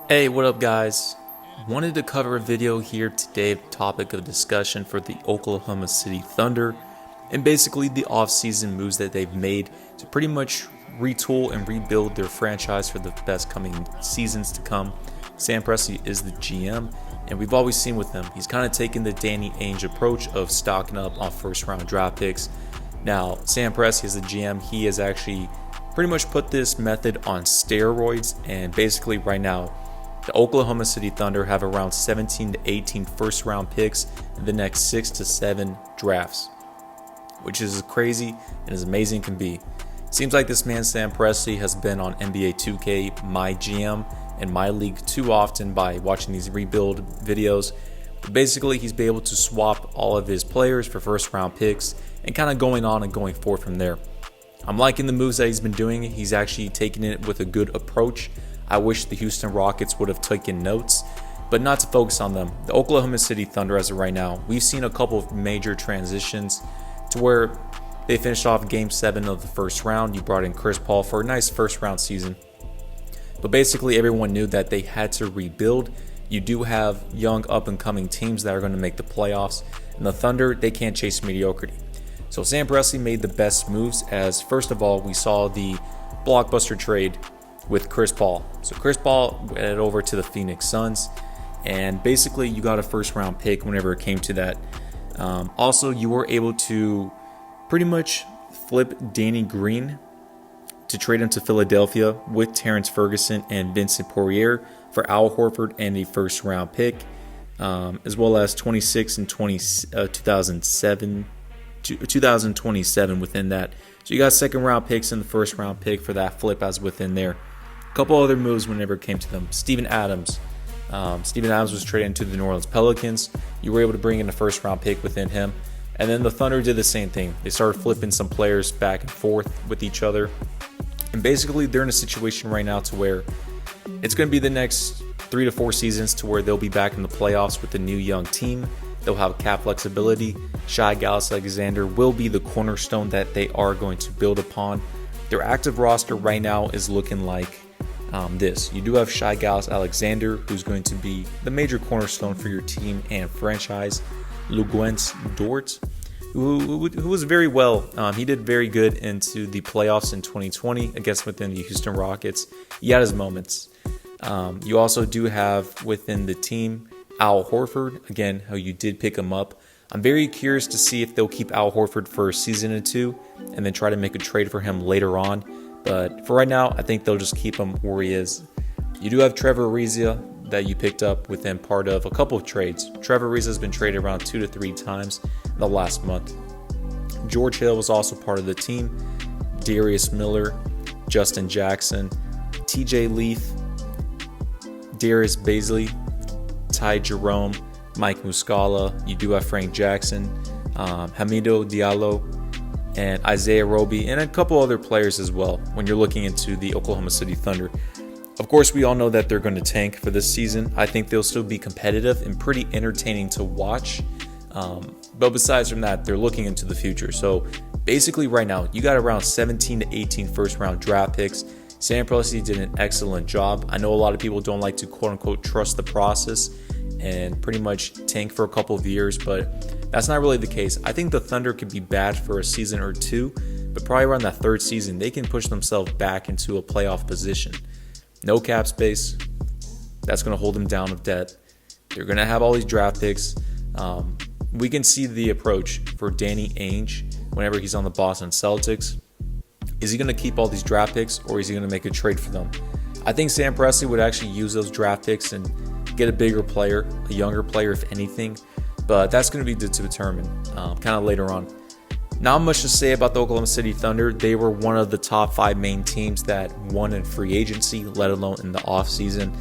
Hey, what up guys? Wanted to cover a video here today, topic of discussion for the Oklahoma City Thunder and basically the off-season moves that they've made to pretty much retool and rebuild their franchise for the best coming seasons to come. Sam Presti is the GM, and we've always seen with him, he's kind of taken the Danny Ainge approach of stocking up on first-round draft picks. Now, Sam Presti is the GM, he has actually pretty much put this method on steroids, and basically right now, the Oklahoma City Thunder have around 17 to 18 first-round picks in the next 6 to 7 drafts, which is as crazy and as amazing can be. Seems like this man Sam Presti has been on NBA 2K, my GM, and my league too often by watching these rebuild videos. But basically, he's been able to swap all of his players for first-round picks and kind of going on and going forward from there. I'm liking the moves that he's been doing. He's actually taking it with a good approach. I wish the Houston Rockets would have taken notes, but not to focus on them. The Oklahoma City Thunder, as of right now, we've seen a couple of major transitions to where they finished off Game 7 of the first round. You brought in Chris Paul for a nice first round season. But basically, everyone knew that they had to rebuild. You do have young up-and-coming teams that are going to make the playoffs, and the Thunder, they can't chase mediocrity. So Sam Presti made the best moves as, first of all, we saw the Blockbuster trade with Chris Paul. So Chris Paul went over to the Phoenix Suns, and basically you got a first round pick whenever it came to that. Also, you were able to pretty much flip Danny Green to trade him to Philadelphia with Terrence Ferguson and Vincent Poirier for Al Horford and a first round pick, as well as 26 and 2027 within that. So you got second round picks and the first round pick for that flip as within there. A couple other moves whenever it came to them. Steven Adams was traded into the New Orleans Pelicans. You were able to bring in a first round pick within him. And then the Thunder did the same thing. They started flipping some players back and forth with each other. And basically they're in a situation right now to where it's going to be the next 3 to 4 seasons to where they'll be back in the playoffs with a new young team. They'll have cap flexibility. Shai Gilgeous-Alexander will be the cornerstone that they are going to build upon. Their active roster right now is looking like this. You do have Shai Gilgeous-Alexander, who's going to be the major cornerstone for your team and franchise. Luguentz Dort, who was very well. He did very good into the playoffs in 2020 against within the Houston Rockets. He had his moments. You also do have within the team Al Horford, again, how you did pick him up. I'm very curious to see if they'll keep Al Horford for a season or two and then try to make a trade for him later on. But for right now, I think they'll just keep him where he is. You do have Trevor Ariza that you picked up within part of a couple of trades. Trevor Ariza has been traded around 2 to 3 times in the last month. George Hill was also part of the team. Darius Miller, Justin Jackson, TJ Leaf, Darius Baisley, Ty Jerome, Mike Muscala. You do have Frank Jackson, Hamidou Diallo, and Isaiah Roby, and a couple other players as well when you're looking into the Oklahoma City Thunder. Of course, we all know that they're going to tank for this season. I think they'll still be competitive and pretty entertaining to watch. But besides from that, they're looking into the future. So basically right now, you got around 17 to 18 first-round draft picks. Sam Presti did an excellent job. I know a lot of people don't like to quote-unquote trust the process and pretty much tank for a couple of years, but that's not really the case. I think the Thunder could be bad for a season or two, but probably around that third season, they can push themselves back into a playoff position. No cap space. That's going to hold them down with debt. They're going to have all these draft picks. We can see the approach for Danny Ainge whenever he's on the Boston Celtics. Is he going to keep all these draft picks, or is he going to make a trade for them? I think Sam Presti would actually use those draft picks and get a bigger player, a younger player if anything, but that's going to be to determine kind of later on. Not much to say about the Oklahoma City Thunder. They were one of the top 5 main teams that won in free agency, let alone in the offseason.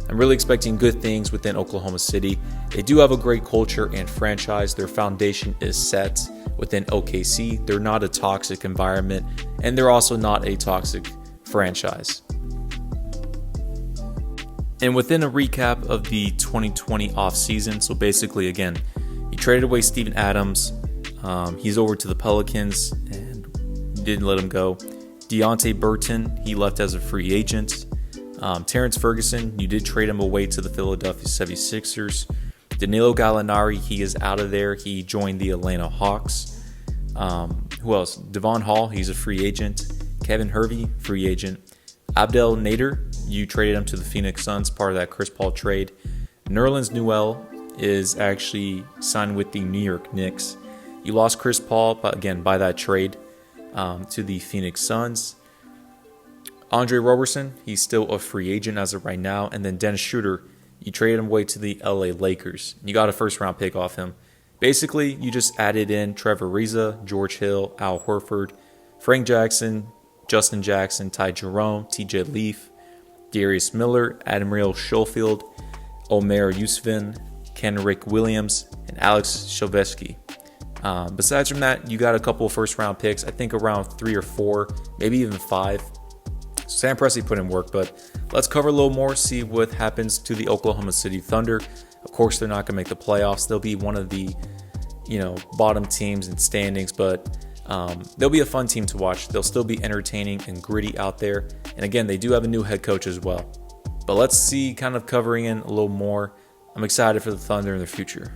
I'm really expecting good things within Oklahoma City. They do have a great culture and franchise. Their foundation is set within OKC. They're not a toxic environment, and they're also not a toxic franchise. And within a recap of the 2020 offseason, so basically, again, he traded away Steven Adams. He's over to the Pelicans and didn't let him go. Deonte Burton, he left as a free agent. Terrence Ferguson, you did trade him away to the Philadelphia 76ers. Danilo Gallinari, he is out of there. He joined the Atlanta Hawks. Who else? Devon Hall, he's a free agent. Kevin Hervey, free agent. Abdel Nader, you traded him to the Phoenix Suns, part of that Chris Paul trade. Nerlens Noel is actually signed with the New York Knicks. You lost Chris Paul, but again, by that trade to the Phoenix Suns. Andre Roberson, he's still a free agent as of right now. And then Dennis Schroeder, you traded him away to the LA Lakers. You got a first-round pick off him. Basically, you just added in Trevor Ariza, George Hill, Al Horford, Frank Jackson, Justin Jackson, Ty Jerome, TJ Leaf, Darius Miller, Admiral Schofield, Omer Yusufin, Kenrick Williams, and Alex Shelvesky. Besides from that, you got a couple of first-round picks, I think around 3 or 4, maybe even 5. Sam Presti put in work, but let's cover a little more, see what happens to the Oklahoma City Thunder. Of course, they're not going to make the playoffs. They'll be one of the, bottom teams in standings, but they'll be a fun team to watch. They'll still be entertaining and gritty out there. And again, they do have a new head coach as well. But let's see, kind of covering in a little more. I'm excited for the Thunder in the future.